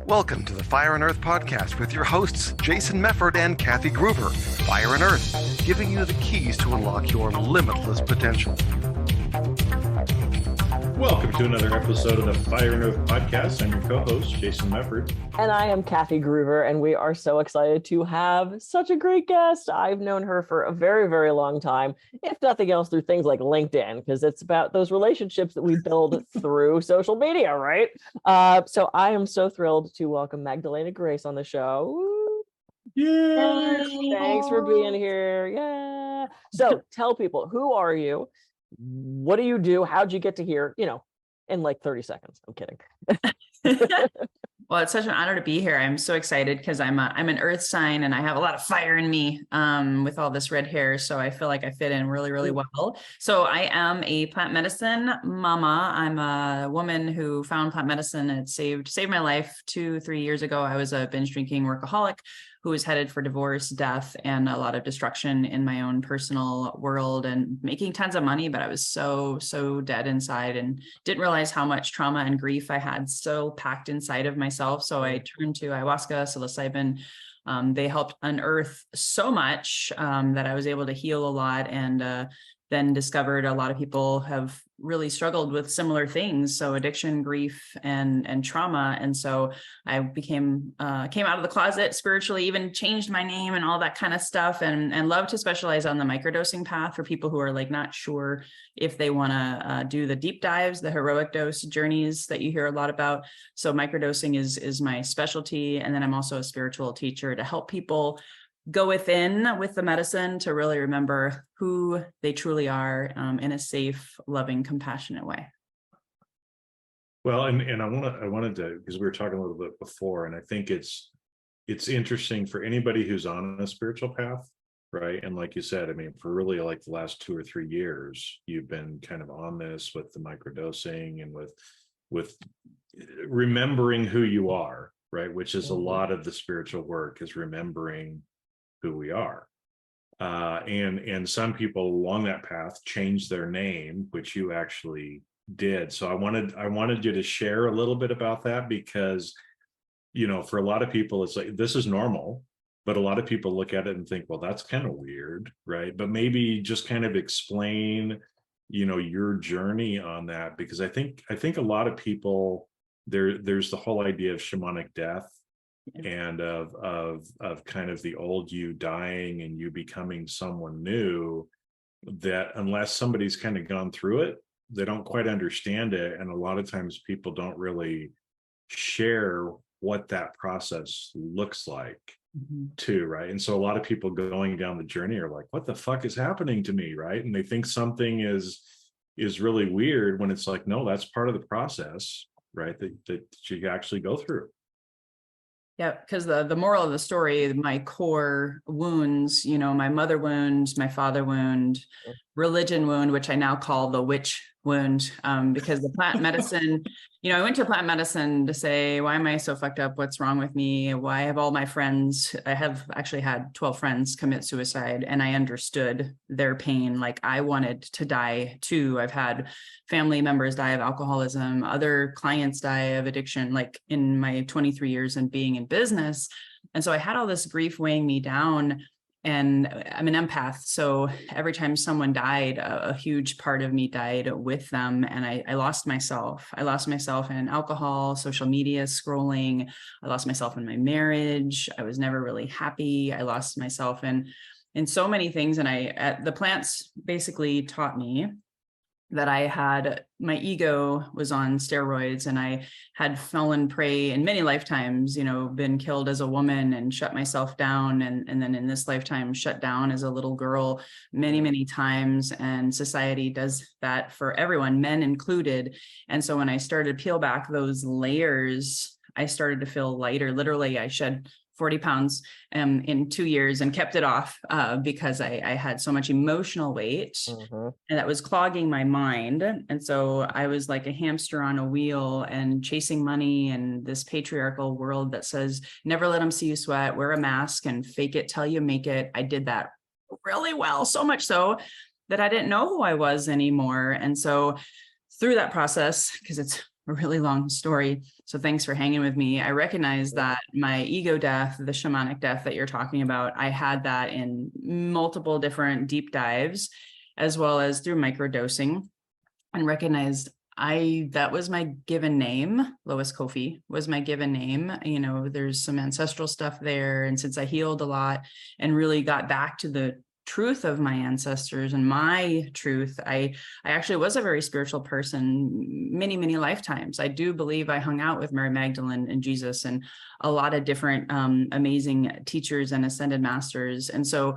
Welcome to the Fire and Earth podcast with your hosts, Jason Mefford and Kathy Gruber. Fire and Earth, giving you the keys to unlock your limitless potential. Welcome to another episode of the Fire and Earth podcast. I'm your co-host, Jason Mefford. And I am Kathy Gruber, and we are so excited to have such a great guest. I've known her for a very, very long time, if nothing else through things like LinkedIn, because it's about those relationships that we build through social media, right? So I am so thrilled to welcome Magdalena Grace on the show. Yay! Thanks for being here. Yeah. So tell people, who are you? What do you do? How'd you get to here? In like 30 seconds. I'm kidding. Well, it's such an honor to be here. I'm so excited because I'm an earth sign and I have a lot of fire in me with all this red hair. So I feel like I fit in really, really well. So I am a plant medicine mama. I'm a woman who found plant medicine. It saved my life 2-3 years ago. I was a binge drinking workaholic who was headed for divorce, death, and a lot of destruction in my own personal world and making tons of money. But I was so dead inside and didn't realize how much trauma and grief I had so packed inside of myself. So I turned to ayahuasca, psilocybin. They helped unearth so much that I was able to heal a lot, and then discovered a lot of people have really struggled with similar things. So addiction, grief, and trauma. And so I came out of the closet spiritually, even changed my name and all that kind of stuff, and love to specialize on the microdosing path for people who are like not sure if they want to do the deep dives, the heroic dose journeys that you hear a lot about. So microdosing is my specialty. And then I'm also a spiritual teacher to help people go within with the medicine to really remember who they truly are in a safe, loving, compassionate way. Well, and I wanted to, because we were talking a little bit before, and I think it's interesting for anybody who's on a spiritual path, right? And like you said, I mean, for really like the last 2 or 3 years, you've been kind of on this with the microdosing and with remembering who you are, right? Which is a lot of the spiritual work, is remembering who we are. And some people along that path change their name, which you actually did. So I wanted you to share a little bit about that, because, for a lot of people, it's like, this is normal, but a lot of people look at it and think, well, that's kind of weird, right? But maybe just kind of explain, your journey on that, because I think a lot of people, there's the whole idea of shamanic death, and of kind of the old you dying and you becoming someone new, that unless somebody's kind of gone through it, they don't quite understand it. And a lot of times people don't really share what that process looks like too, right? And so a lot of people going down the journey are like, what the fuck is happening to me, right? And they think something is really weird, when it's like, no, that's part of the process, right? That you actually go through. Yeah, because the moral of the story, my core wounds, my mother wound, my father wound, religion wound, which I now call the witch wound, because the plant medicine, I went to plant medicine to say, why am I so fucked up? What's wrong with me? Why have all my friends, I have actually had 12 friends commit suicide, and I understood their pain. Like, I wanted to die too. I've had family members die of alcoholism, other clients die of addiction, like in my 23 years and being in business. And so I had all this grief weighing me down. And I'm an empath. So every time someone died, a huge part of me died with them. And I lost myself. I lost myself in alcohol, social media, scrolling. I lost myself in my marriage. I was never really happy. I lost myself in so many things. And the plants basically taught me that I had, my ego was on steroids, and I had fallen prey in many lifetimes, been killed as a woman and shut myself down. And then in this lifetime, shut down as a little girl many, many times. And society does that for everyone, men included. And so when I started to peel back those layers, I started to feel lighter. Literally, I shed 40 pounds in 2 years and kept it off because I had so much emotional weight and that was clogging my mind. And so I was like a hamster on a wheel and chasing money and this patriarchal world that says, never let them see you sweat, wear a mask and fake it till you make it. I did that really well, so much so that I didn't know who I was anymore. And so through that process, because it's a really long story. So thanks for hanging with me. I recognize that my ego death, the shamanic death that you're talking about, I had that in multiple different deep dives, as well as through microdosing, and recognized that was my given name. Lois Kofi was my given name. You know, there's some ancestral stuff there. And since I healed a lot and really got back to the truth of my ancestors and my truth, I actually was a very spiritual person many, many lifetimes. I do believe I hung out with Mary Magdalene and Jesus and a lot of different amazing teachers and ascended masters. And so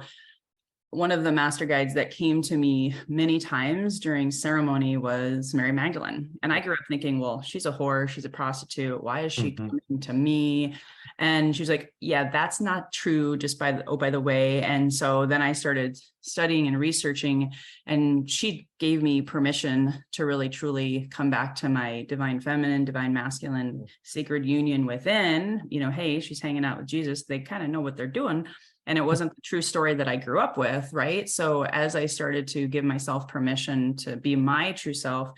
one of the master guides that came to me many times during ceremony was Mary Magdalene. And I grew up thinking, well, she's a whore, she's a prostitute. Why is she coming to me? And she was like, yeah, that's not true, just by the way. And so then I started studying and researching, and she gave me permission to really, truly come back to my divine feminine, divine masculine, sacred union within. You know, hey, she's hanging out with Jesus. They kind of know what they're doing. And it wasn't the true story that I grew up with, right? So as I started to give myself permission to be my true self,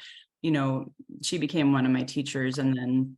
you know, she became one of my teachers. And then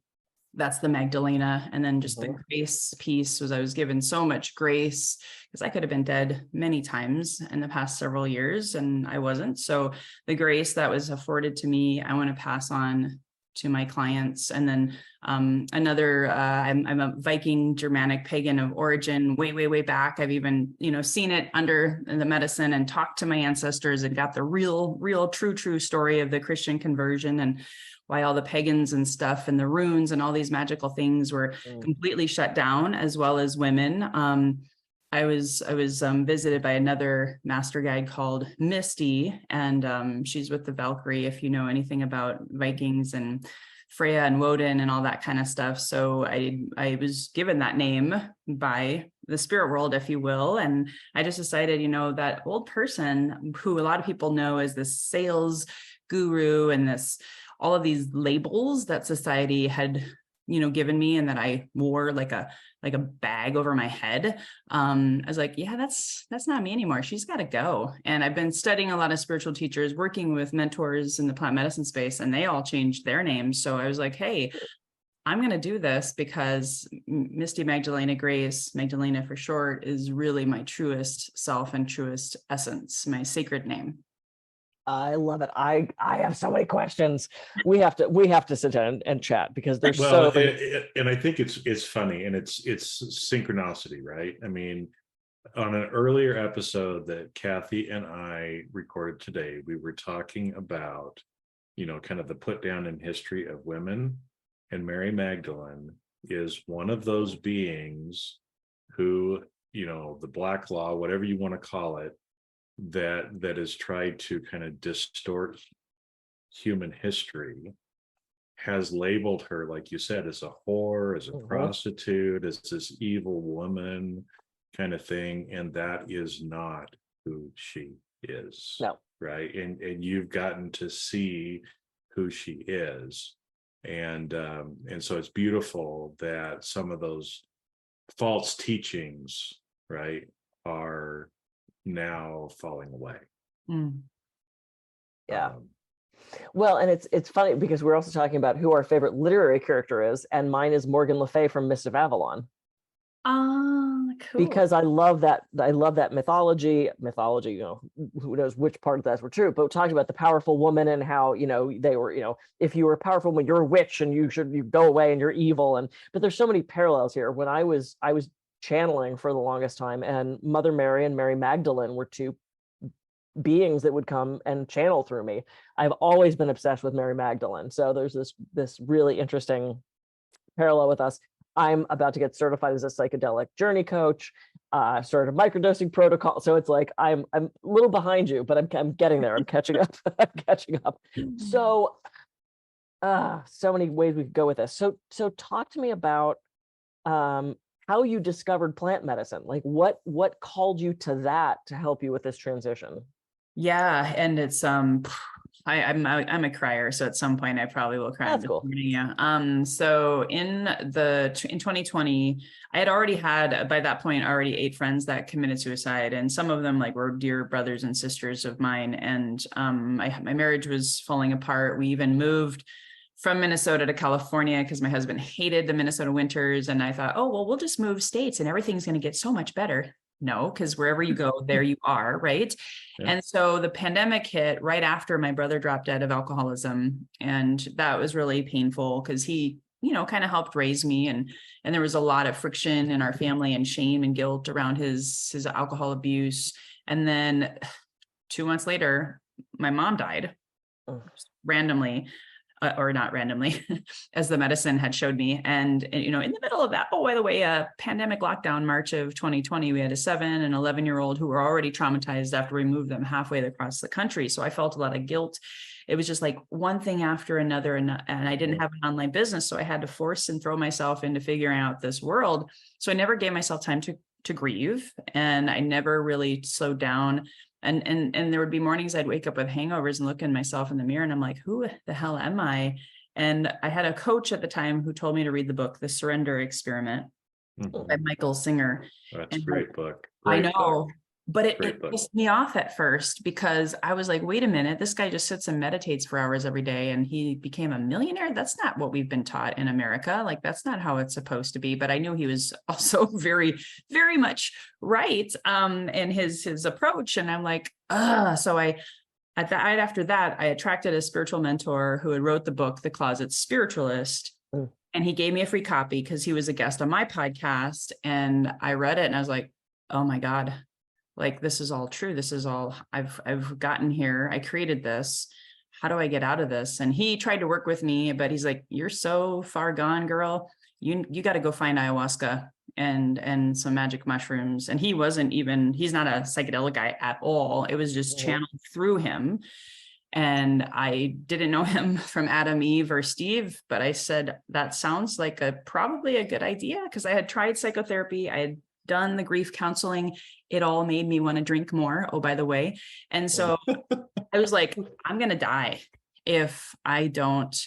that's the Magdalena. And then just the grace piece was I was given so much grace because I could have been dead many times in the past several years and I wasn't. So the grace that was afforded to me, I want to pass on to my clients. And then I'm a Viking Germanic pagan of origin, way back. I've even, you know, seen it under the medicine and talked to my ancestors and got the real, true story of the Christian conversion and why all the pagans and stuff and the runes and all these magical things were completely shut down, as well as women. I was visited by another master guide called MisT, and she's with the Valkyrie, if you know anything about Vikings and Freya and Woden and all that kind of stuff. So I was given that name by the spirit world, if you will. And I just decided, you know, that old person who a lot of people know as this sales guru and all of these labels that society had, you know, given me and that I wore like a bag over my head. I was like, yeah, that's not me anymore. She's got to go. And I've been studying a lot of spiritual teachers, working with mentors in the plant medicine space, and they all changed their names. So I was like, hey, I'm going to do this because MisT Magdalena Grace, Magdalena for short, is really my truest self and truest essence, my sacred name. I love it. I have so many questions. We have to sit down and chat because there's so many. And I think it's funny and it's synchronicity, right? I mean, on an earlier episode that Kathy and I recorded today, we were talking about, you know, kind of the put down in history of women, and Mary Magdalene is one of those beings who, you know, the Black Law, whatever you want to call it, that has tried to kind of distort human history, has labeled her, like you said, as a whore, as a prostitute, as this evil woman kind of thing. And that is not who she is. No. Right. And you've gotten to see who she is. And so it's beautiful that some of those false teachings, right, are now falling away. Yeah. Well, and it's funny because we're also talking about who our favorite literary character is, and mine is Morgan Le Fay from Mist of Avalon. Cool. Because I love that mythology, you know, who knows which part of that were true, but talking about the powerful woman and how, you know, they were, you know, if you were a powerful woman, you're a witch and you go away and you're evil. But there's so many parallels here. When I was channeling for the longest time, and Mother Mary and Mary Magdalene were two beings that would come and channel through me. I've always been obsessed with Mary Magdalene. So there's this really interesting parallel with us. I'm about to get certified as a psychedelic journey coach, started a microdosing protocol. So it's like I'm a little behind you, but I'm getting there. I'm catching up. I'm catching up. So so many ways we could go with this. So talk to me about how you discovered plant medicine. Like what called you to that to help you with this transition? Yeah, and it's I'm a crier, so at some point I probably will cry. That's cool. Yeah. So in 2020, I had already had by that point 8 friends that committed suicide, and some of them like were dear brothers and sisters of mine. And my marriage was falling apart. We even moved from Minnesota to California because my husband hated the Minnesota winters. And I thought, oh, well, we'll just move states and everything's going to get so much better. No, because wherever you go, there you are, right? Yeah. And so the pandemic hit right after my brother dropped dead of alcoholism. And that was really painful because he, kind of helped raise me. And there was a lot of friction in our family and shame and guilt around his alcohol abuse. And then 2 months later, my mom died randomly. Or not randomly, as the medicine had showed me. And, in the middle of that, by the way, a pandemic lockdown, March of 2020, we had a 7 and 11-year-old who were already traumatized after we moved them halfway across the country. So I felt a lot of guilt. It was just like one thing after another. And I didn't have an online business. So I had to force and throw myself into figuring out this world. So I never gave myself time to grieve. And I never really slowed down. And there would be mornings I'd wake up with hangovers and look at myself in the mirror and I'm like, who the hell am I? And I had a coach at the time who told me to read the book, The Surrender Experiment by Michael Singer. That's a great book. I know, but it pissed me off at first because I was like, wait a minute, this guy just sits and meditates for hours every day and he became a millionaire. That's not what we've been taught in America. Like, that's not how it's supposed to be. But I knew he was also very, very much right in his approach. And I'm like, so after that, I attracted a spiritual mentor who had wrote the book, The Closet Spiritualist. And he gave me a free copy because he was a guest on my podcast. And I read it and I was like, oh my God. Like, this is all true. This is all I've gotten here. I created this. How do I get out of this? And he tried to work with me, but he's like, you're so far gone, girl. You got to go find ayahuasca and some magic mushrooms. And he's not a psychedelic guy at all. It was just channeled through him. And I didn't know him from Adam, Eve, or Steve, but I said, that sounds like probably a good idea because I had tried psychotherapy. I had done the grief counseling. It all made me want to drink more. Oh, by the way. And so I was like, I'm going to die if I don't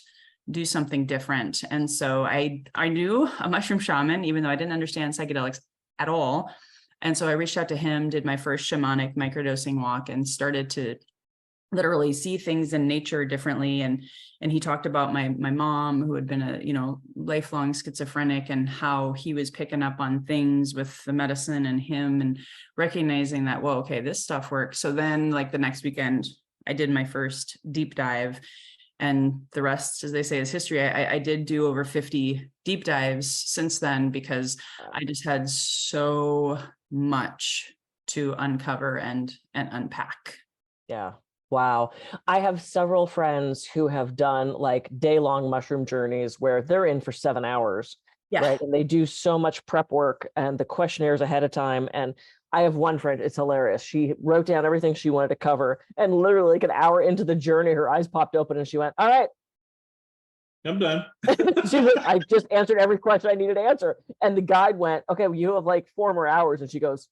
do something different. And so I knew a mushroom shaman, even though I didn't understand psychedelics at all. And so I reached out to him, did my first shamanic microdosing walk and started to literally see things in nature differently. And he talked about my mom, who had been a, lifelong schizophrenic, and how he was picking up on things with the medicine and him, and recognizing that, well, okay, this stuff works. So then like the next weekend, I did my first deep dive, and the rest, as they say, is history. I did do over 50 deep dives since then, because I just had so much to uncover and unpack. Yeah. Wow. I have several friends who have done like day-long mushroom journeys where they're in for 7 hours, right? And they do so much prep work and the questionnaires ahead of time. And I have one friend, it's hilarious. She wrote down everything she wanted to cover, and literally like an hour into the journey, her eyes popped open and she went, all right, I'm done. She's like, I just answered every question I needed to answer. And the guide went, okay, well, you have like 4 more hours. And she goes,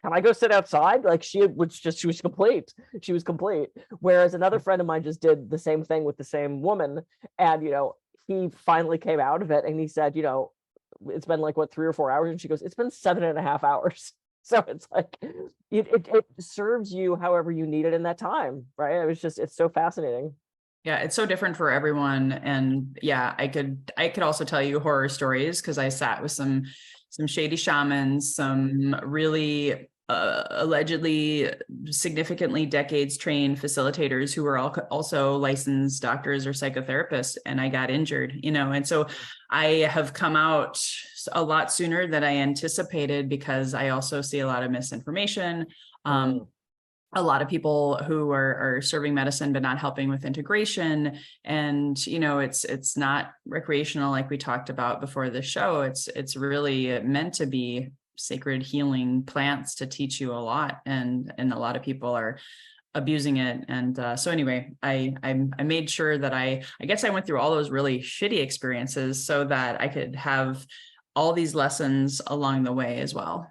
can I go sit outside? Like she was complete. She was complete. Whereas another friend of mine just did the same thing with the same woman. And, he finally came out of it and he said, it's been like, what, 3 or 4 hours? And she goes, it's been 7.5 hours. So it's like, it serves you however you need it in that time. Right. It's so fascinating. Yeah, it's so different for everyone. And yeah, I could also tell you horror stories, because I sat with some shady shamans, some really allegedly significantly decades trained facilitators who were also licensed doctors or psychotherapists, and I got injured, and so I have come out a lot sooner than I anticipated, because I also see a lot of misinformation. A lot of people who are serving medicine but not helping with integration, and it's not recreational like we talked about before the show. It's really meant to be sacred healing plants to teach you a lot, and a lot of people are abusing it. And so anyway, I made sure that I guess I went through all those really shitty experiences so that I could have all these lessons along the way as well.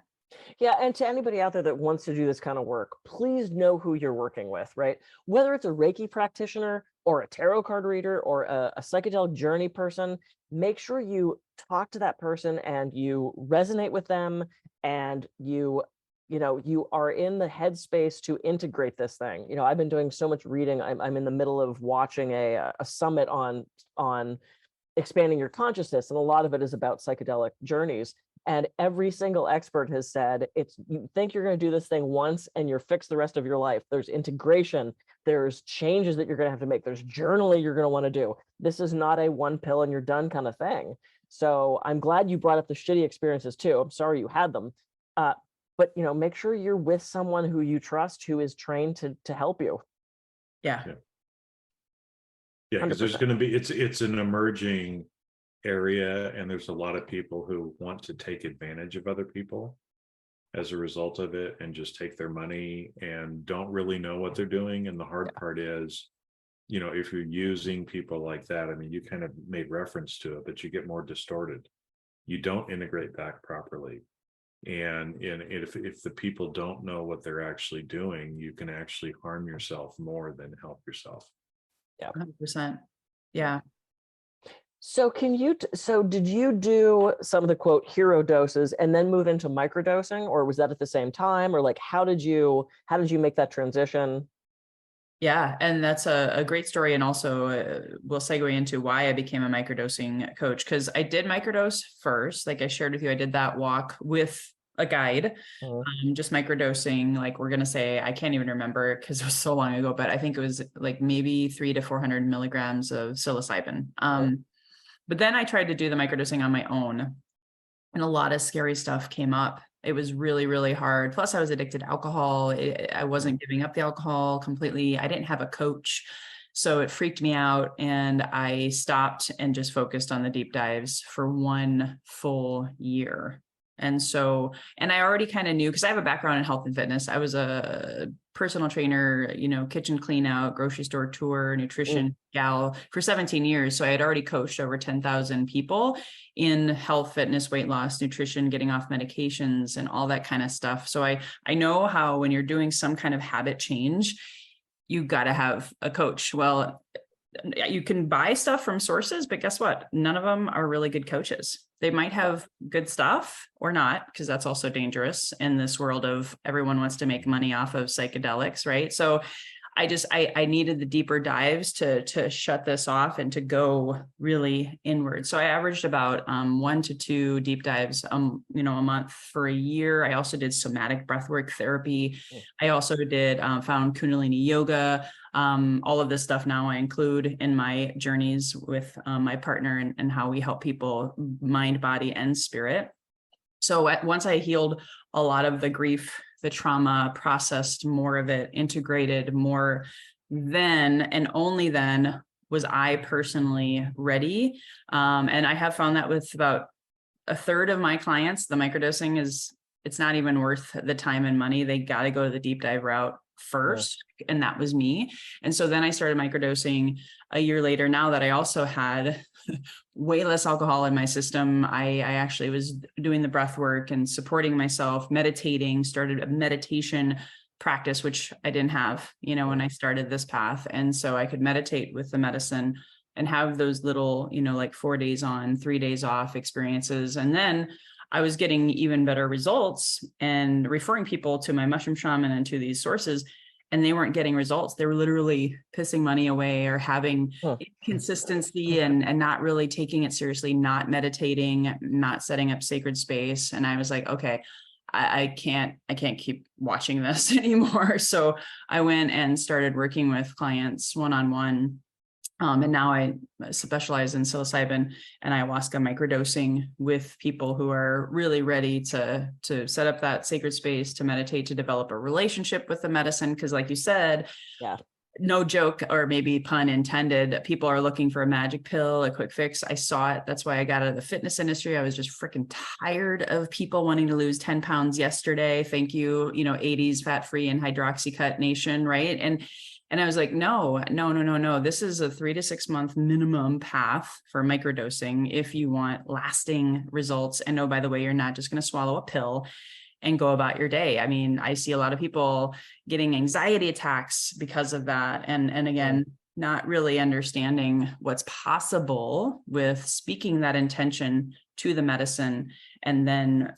Yeah, and to anybody out there that wants to do this kind of work, please know who you're working with, right? Whether it's a Reiki practitioner or a tarot card reader or a psychedelic journey person, make sure you talk to that person and you resonate with them and you you are in the headspace to integrate this thing. I've been doing so much reading. I'm in the middle of watching a summit on expanding your consciousness, and a lot of it is about psychedelic journeys. And every single expert has said, you think you're going to do this thing once and you're fixed the rest of your life. There's integration, there's changes that you're going to have to make, there's journaling you're going to want to do. This is not a one pill and you're done kind of thing. So I'm glad you brought up the shitty experiences too. I'm sorry you had them. But make sure you're with someone who you trust, who is trained to help you. Yeah. Yeah, because there's going to be, it's an emerging area, and there's a lot of people who want to take advantage of other people as a result of it and just take their money and don't really know what they're doing. And the hard part is, if you're using people like that, I mean, you kind of made reference to it, but you get more distorted. You don't integrate back properly. And if the people don't know what they're actually doing, you can actually harm yourself more than help yourself. Yeah. 100%. Yeah. So did you do some of the quote hero doses and then move into microdosing, or was that at the same time? Or like, how did you make that transition? Yeah. And that's a great story. And also we'll segue into why I became a microdosing coach, because I did microdose first. Like I shared with you, I did that walk with a guide, just microdosing. Like we're going to say, I can't even remember because it was so long ago, but I think it was like maybe 300 to 400 milligrams of psilocybin. But then I tried to do the microdosing on my own, and a lot of scary stuff came up. It was really, really hard. Plus I was addicted to alcohol. I wasn't giving up the alcohol completely. I didn't have a coach. So it freaked me out, and I stopped and just focused on the deep dives for 1 full year. And I already kind of knew, because I have a background in health and fitness. I was a personal trainer, kitchen clean out, grocery store tour, nutrition gal for 17 years. So I had already coached over 10,000 people in health, fitness, weight loss, nutrition, getting off medications, and all that kind of stuff. So I know how when you're doing some kind of habit change, you got to have a coach. Well, you can buy stuff from sources, but guess what? None of them are really good coaches. They might have good stuff or not, because that's also dangerous in this world of everyone wants to make money off of psychedelics, right? So I needed the deeper dives to shut this off and to go really inward. So I averaged about 1 to 2 deep dives, a month for a year. I also did somatic breathwork therapy. I also did found Kundalini yoga. All of this stuff now I include in my journeys with my partner and how we help people mind, body, and spirit. So once I healed a lot of the grief, the trauma, processed more of it, integrated more, then and only then was I personally ready. And I have found that with about a third of my clients, the microdosing it's not even worth the time and money. They got to go to the deep dive route first. And that was me. And so then I started microdosing a year later. Now that I also had way less alcohol in my system, I actually was doing the breath work and supporting myself, meditating, started a meditation practice, which I didn't have, when I started this path. And so I could meditate with the medicine and have those little, like 4 days on, 3 days off experiences. And then I was getting even better results and referring people to my mushroom shaman and to these sources, and they weren't getting results. They were literally pissing money away or having inconsistency and not really taking it seriously, not meditating, not setting up sacred space. And I was like, okay, I can't keep watching this anymore. So I went and started working with clients one-on-one. And now I specialize in psilocybin and ayahuasca microdosing with people who are really ready to set up that sacred space, to meditate, to develop a relationship with the medicine. Because like you said, no joke, or maybe pun intended, people are looking for a magic pill, a quick fix. I saw it. That's why I got out of the fitness industry. I was just freaking tired of people wanting to lose 10 pounds yesterday. Thank you, 80s fat-free and hydroxycut nation, right? And I was like, no. This is a 3 to 6 month minimum path for microdosing if you want lasting results. And oh, by the way, you're not just going to swallow a pill and go about your day. I mean, I see a lot of people getting anxiety attacks because of that. And again, not really understanding what's possible with speaking that intention to the medicine and then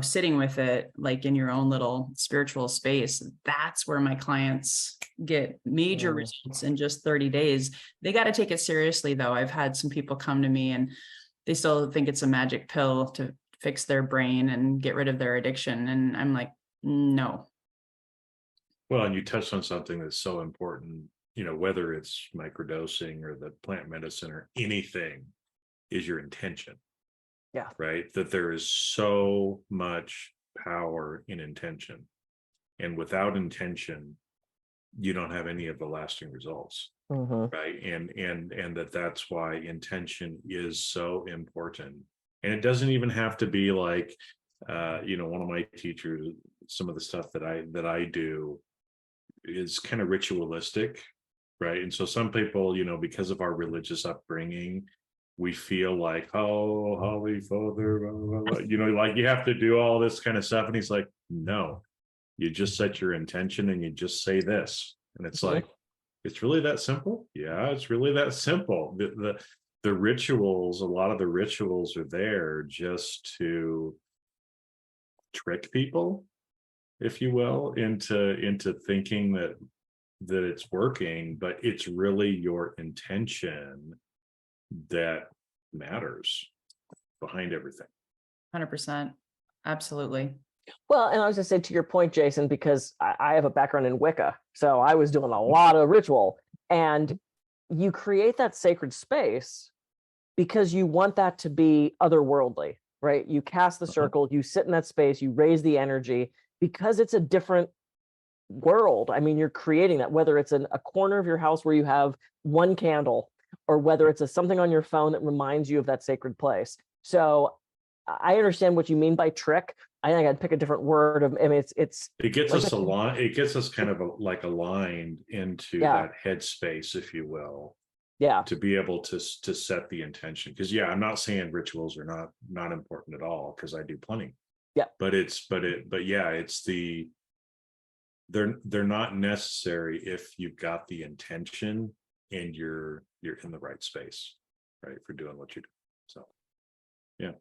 sitting with it, like in your own little spiritual space, that's where my clients get major results in just 30 days. They got to take it seriously though. I've had some people come to me and they still think it's a magic pill to fix their brain and get rid of their addiction. And I'm like, no. Well, and you touched on something that's so important, whether it's microdosing or the plant medicine or anything, is your intention. Yeah. Right. That there is so much power in intention. And without intention, you don't have any of the lasting results. Right. And that's why intention is so important. And it doesn't even have to be like, one of my teachers, some of the stuff that I do is kind of ritualistic. Right. And so some people, because of our religious upbringing, we feel like, oh, Holy Father, blah, blah, blah. Like you have to do all this kind of stuff. And he's like, no, you just set your intention and you just say this. And it's like, it's really that simple. Yeah, it's really that simple. The rituals, a lot of the rituals are there just to trick people, if you will, into thinking that it's working, but it's really your intention that matters behind everything. 100%. Absolutely. Well, and I was going to say, to your point, Jason, because I have a background in Wicca, so I was doing a lot of ritual, and you create that sacred space because you want that to be otherworldly, right? You cast the circle, you sit in that space, you raise the energy because it's a different world. I mean, you're creating that, whether it's in a corner of your house where you have one candle, or whether it's something on your phone that reminds you of that sacred place. So I understand what you mean by trick. I think I'd pick a different word. It gets like us aligned. It gets us kind of aligned into that headspace, if you will. Yeah. To be able to set the intention. Because I'm not saying rituals are not important at all, because I do plenty. Yeah. But they're not necessary if you've got the intention and you're in the right space, right, for doing what you do. So yeah,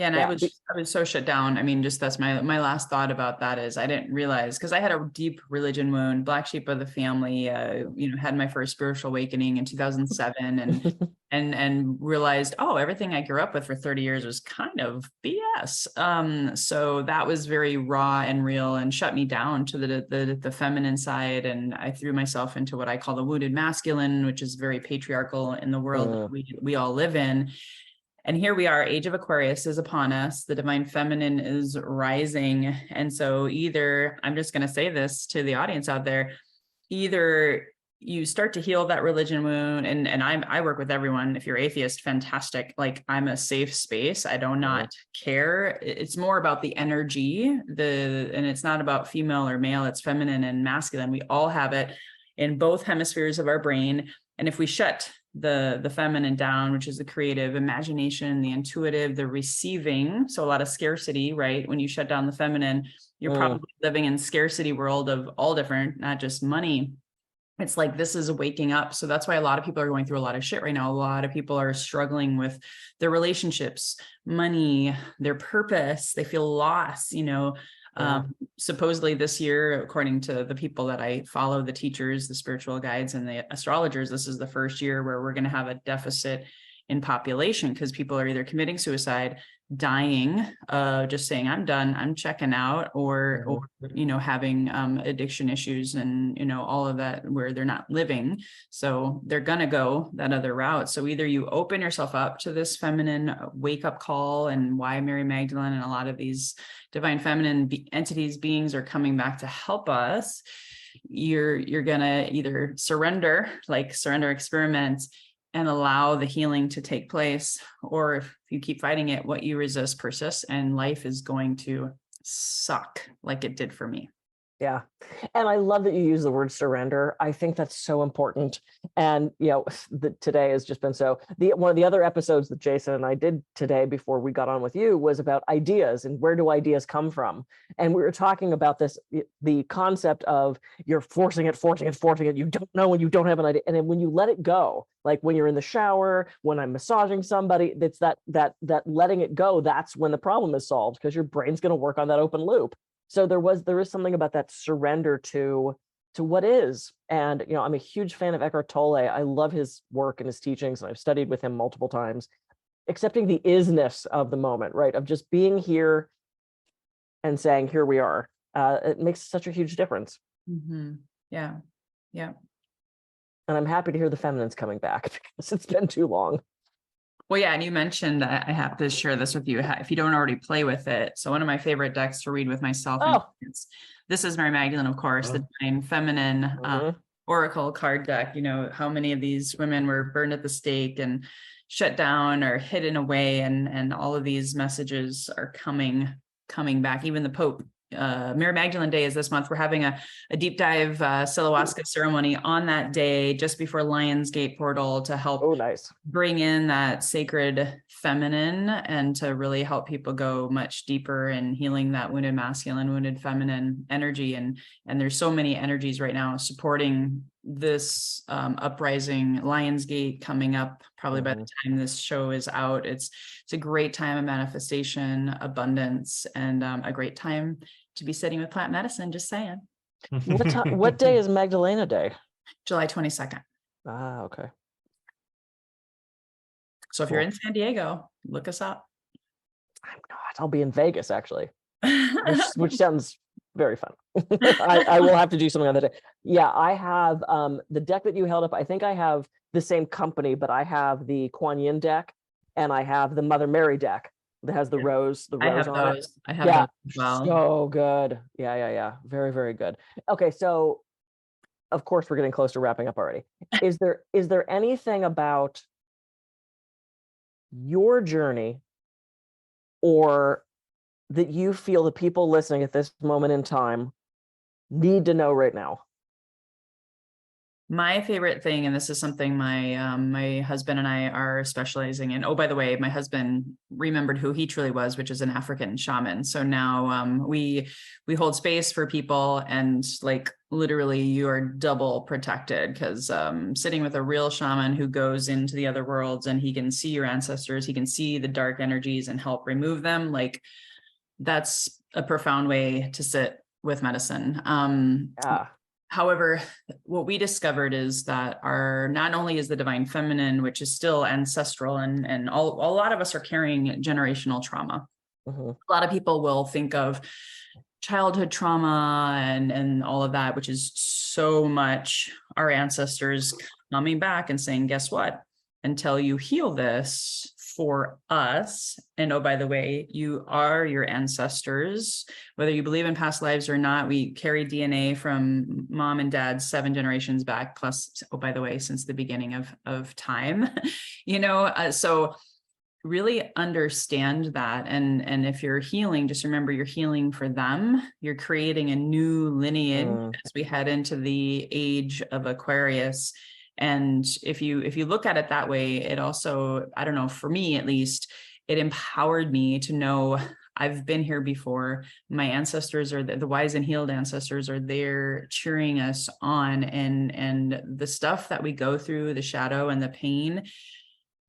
and I was so shut down. I mean, just that's my last thought about that is I didn't realize, because I had a deep religion wound, black sheep of the family, had my first spiritual awakening in 2007 and realized, oh, everything I grew up with for 30 years was kind of BS. So that was very raw and real and shut me down to the feminine side. And I threw myself into what I call the wounded masculine, which is very patriarchal in the world that we all live in. And here we are, age of Aquarius is upon us. The divine feminine is rising. And so either, I'm just going to say this to the audience out there, either you start to heal that religion wound, and I work with everyone. If you're atheist, fantastic. Like, I'm a safe space. I do not care. It's more about the energy, and it's not about female or male, it's feminine and masculine. We all have it in both hemispheres of our brain. And if we shut the feminine down, which is the creative imagination, the intuitive, the receiving, so a lot of scarcity, right? When you shut down the feminine, you're probably living in scarcity world of all different, not just money. It's like, this is a waking up. So that's why a lot of people are going through a lot of shit right now. A lot of people are struggling with their relationships, money, their purpose. They feel lost, supposedly this year, according to the people that I follow, the teachers, the spiritual guides, and the astrologers, this is the first year where we're going to have a deficit in population, because people are either committing suicide, dying, just saying, I'm done, I'm checking out, or having addiction issues and, all of that, where they're not living. So they're going to go that other route. So either you open yourself up to this feminine wake up call, and why Mary Magdalene and a lot of these divine feminine entities, beings are coming back to help us. You're going to either surrender experiment and allow the healing to take place, or if you keep fighting it, what you resist persists, and life is going to suck like it did for me. Yeah. And I love that you use the word surrender. I think that's so important. And, today has just been one of the other episodes that Jason and I did today before we got on with you was about ideas and where do ideas come from? And we were talking about the concept of you're forcing it. You don't know when you don't have an idea. And then when you let it go, like when you're in the shower, when I'm massaging somebody, that's that letting it go. That's when the problem is solved because your brain's going to work on that open loop. So there is something about that surrender to what is. And, I'm a huge fan of Eckhart Tolle. I love his work and his teachings, and I've studied with him multiple times. Accepting the isness of the moment, right? Of just being here and saying, here we are. It makes such a huge difference. Mm-hmm. Yeah. Yeah. And I'm happy to hear the feminine's coming back because it's been too long. Well, yeah, and you mentioned, I have to share this with you if you don't already play with it. So one of my favorite decks to read with myself, this is Mary Magdalene, of course, the Divine Feminine Oracle card deck. How many of these women were burned at the stake and shut down or hidden away, and all of these messages are coming back. Even the Pope. Mary Magdalene Day is this month. We're having a deep dive Silawaska ceremony on that day, just before Lionsgate portal, to help bring in that sacred feminine and to really help people go much deeper in healing that wounded masculine, wounded feminine energy. And there's so many energies right now supporting this uprising. Lionsgate coming up probably by the time this show is out. It's a great time of manifestation, abundance, and a great time to be sitting with plant medicine. Just saying. What day is Magdalena Day? July 22nd. Ah, okay. So if you're in San Diego, look us up. I'm not. I'll be in Vegas actually, which sounds very fun. I will have to do something on that day. Yeah, I have the deck that you held up. I think I have the same company, but I have the Kuan Yin deck and I have the Mother Mary deck that has the rose. I have those. It. I have those as well. So good. Yeah. Very, very good. Okay, so of course we're getting close to wrapping up already. Is there anything about your journey or that you feel the people listening at this moment in time need to know right now? My favorite thing, and this is something my husband and I are specializing in. Oh, by the way, my husband remembered who he truly was, which is an African shaman. So now we hold space for people, and like literally you are double protected because sitting with a real shaman who goes into the other worlds and he can see your ancestors, he can see the dark energies and help remove them. Like that's a profound way to sit with medicine. However, what we discovered is that not only is the divine feminine, which is still ancestral, and a lot of us are carrying generational trauma. A lot of people will think of childhood trauma and all of that, which is so much our ancestors coming back and saying, guess what? Until you heal this for us, and oh, by the way, you are your ancestors, whether you believe in past lives or not, we carry DNA from mom and dad 7 generations back, plus, oh, by the way, since the beginning of time, so really understand that. And if you're healing, just remember you're healing for them. You're creating a new lineage as we head into the age of Aquarius. And if you look at it that way, it also, I don't know, for me at least, it empowered me to know I've been here before. My ancestors are the wise and healed ancestors are there cheering us on. And the stuff that we go through, the shadow and the pain,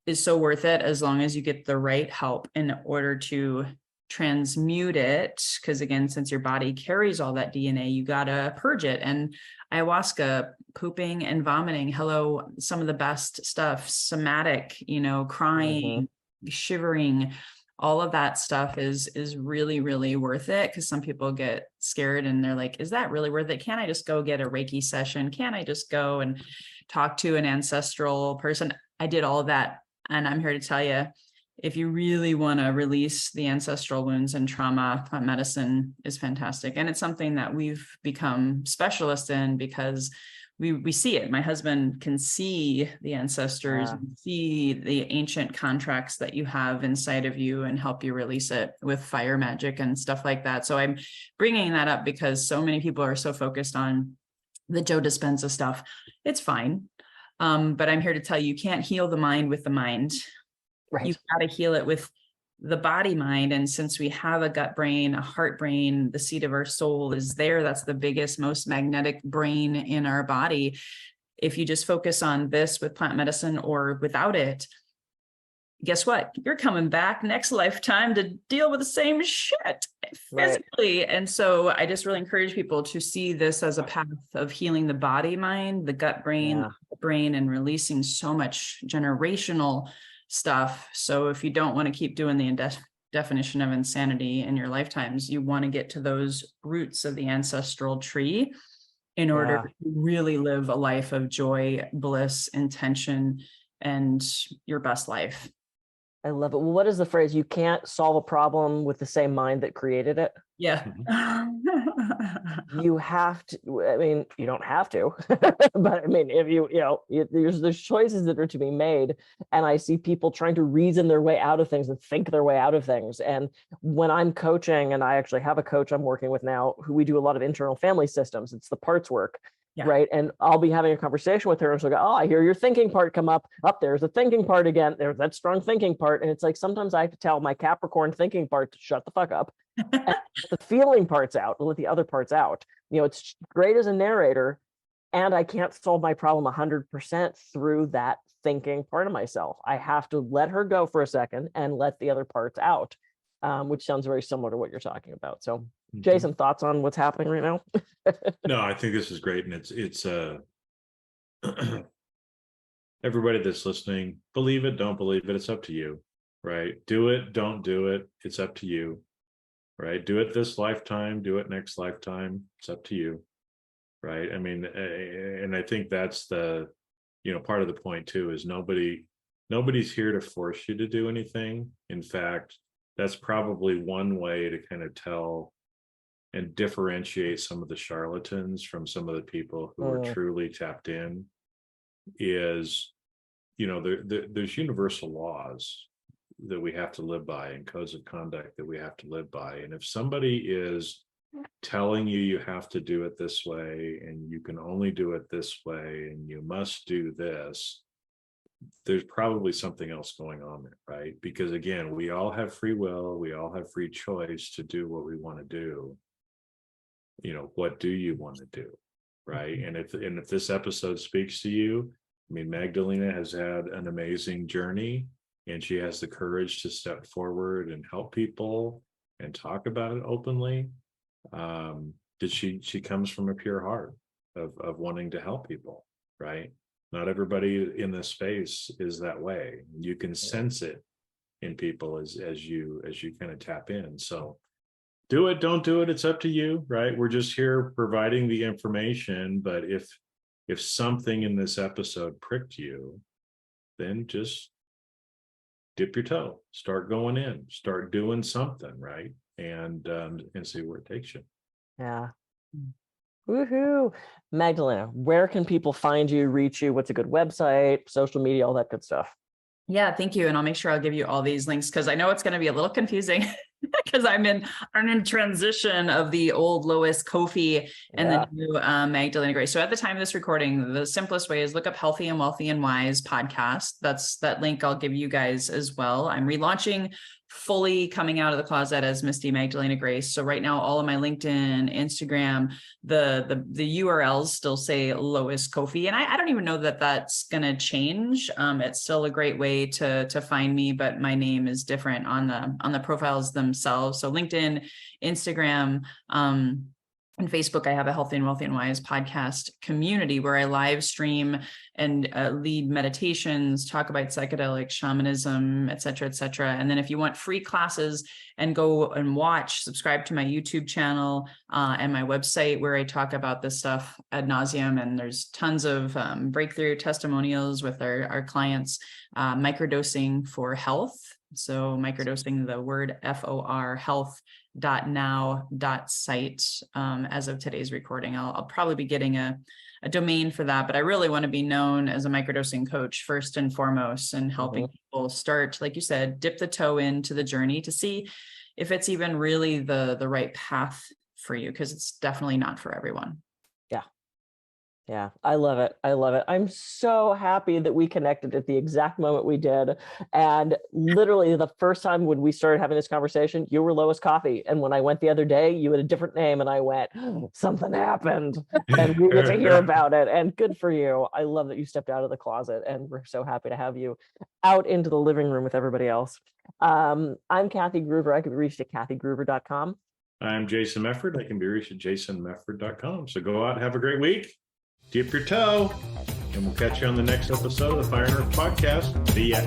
is so worth it as long as you get the right help in order to transmute it. Because again, since your body carries all that DNA, you gotta purge it. And ayahuasca, pooping and vomiting, hello, some of the best stuff, somatic, crying, shivering, all of that stuff is really, really worth it. Because some people get scared and they're like, is that really worth it? Can't I just go get a Reiki session? Can't I just go and talk to an ancestral person? I did all of that. And I'm here to tell you, if you really want to release the ancestral wounds and trauma, plant medicine is fantastic. And it's something that we've become specialists in because we see it. My husband can see the ancestors, and see the ancient contracts that you have inside of you, and help you release it with fire magic and stuff like that. So I'm bringing that up because so many people are so focused on the Joe Dispenza stuff. It's fine. But I'm here to tell you, you can't heal the mind with the mind. Right. You've got to heal it with the body mind. And since we have a gut brain, a heart brain, the seat of our soul is there. That's the biggest, most magnetic brain in our body. If you just focus on this with plant medicine or without it, guess what? You're coming back next lifetime to deal with the same shit physically. Right. And so I just really encourage people to see this as a path of healing the body, mind, the gut brain, the brain, and releasing so much generational stuff. So if you don't want to keep doing the definition of insanity in your lifetimes, you want to get to those roots of the ancestral tree in order to really live a life of joy, bliss, intention, and your best life. I love it. Well, what is the phrase? You can't solve a problem with the same mind that created it. Yeah. You have to, I mean, you don't have to, but I mean, if there's choices that are to be made. And I see people trying to reason their way out of things and think their way out of things. And when I'm coaching, and I actually have a coach I'm working with now, who we do a lot of internal family systems, it's the parts work. Yeah. Right. And I'll be having a conversation with her and she'll go, oh, I hear your thinking part come up. There's the thinking part again. There's that strong thinking part. And it's like, sometimes I have to tell my Capricorn thinking part to shut the fuck up. And the feeling parts out, let the other parts out. It's great as a narrator, and I can't solve my problem 100% through that thinking part of myself. I have to let her go for a second and let the other parts out, which sounds very similar to what you're talking about. So Jason, thoughts on what's happening right now? No, I think this is great. And it's everybody that's listening, believe it, don't believe it. It's up to you, right? Do it, don't do it. It's up to you, right? Do it this lifetime, do it next lifetime. It's up to you, right? I mean, and I think that's the, part of the point too, is nobody's here to force you to do anything. In fact, that's probably one way to kind of tell and differentiate some of the charlatans from some of the people who are truly tapped in, is, there's universal laws that we have to live by and codes of conduct that we have to live by. And if somebody is telling you have to do it this way and you can only do it this way and you must do this, there's probably something else going on there, right? Because again, we all have free will, we all have free choice to do what we want to do. What do you want to do, right? And if this episode speaks to you, I mean, Magdalena has had an amazing journey, and she has the courage to step forward and help people and talk about it openly. She comes from a pure heart of wanting to help people, right? Not everybody in this space is that way. You can sense it in people as you kind of tap in. So do it, don't do it. It's up to you, right? We're just here providing the information. But if something in this episode pricked you, then just dip your toe, start going in, start doing something, right? And see where it takes you. Yeah. Woohoo. Magdalena, where can people find you, reach you? What's a good website, social media, all that good stuff? Yeah, thank you. And I'll make sure I'll give you all these links, because I know it's going to be a little confusing because I'm in transition of the old Lois Kofi and the new Magdalena Grace. So at the time of this recording, the simplest way is look up Healthy and Wealthy and Wise podcast. That link I'll give you guys as well. I'm relaunching, fully coming out of the closet as MisT Magdalena Grace. So right now, all of my LinkedIn, Instagram, the URLs still say Lois Kofi. And I don't even know that that's going to change. It's still a great way to find me, but my name is different on the profiles themselves. So LinkedIn, Instagram, and Facebook, I have a Healthy and Wealthy and Wise podcast community where I live stream and lead meditations, talk about psychedelic shamanism, et cetera, et cetera. And then if you want free classes and go and watch, subscribe to my YouTube channel and my website where I talk about this stuff ad nauseum. And there's tons of breakthrough testimonials with our clients, microdosing for health. So microdosing, the word FOR, health.now.site. As of today's recording, I'll probably be getting a domain for that, but I really want to be known as a microdosing coach first and foremost, and helping people start, like you said, dip the toe into the journey to see if it's even really the right path for you, because it's definitely not for everyone. Yeah, I love it. I love it. I'm so happy that we connected at the exact moment we did. And literally the first time when we started having this conversation, you were Lois Coffee. And when I went the other day, you had a different name, and I went, something happened. And we get to hear about it. And good for you. I love that you stepped out of the closet, and we're so happy to have you out into the living room with everybody else. I'm Kathy Gruber. I can be reached at kathygruber.com. I'm Jason Mefford. I can be reached at jasonmefford.com. So go out and have a great week. Dip your toe, and we'll catch you on the next episode of the Fire and Earth podcast. See ya.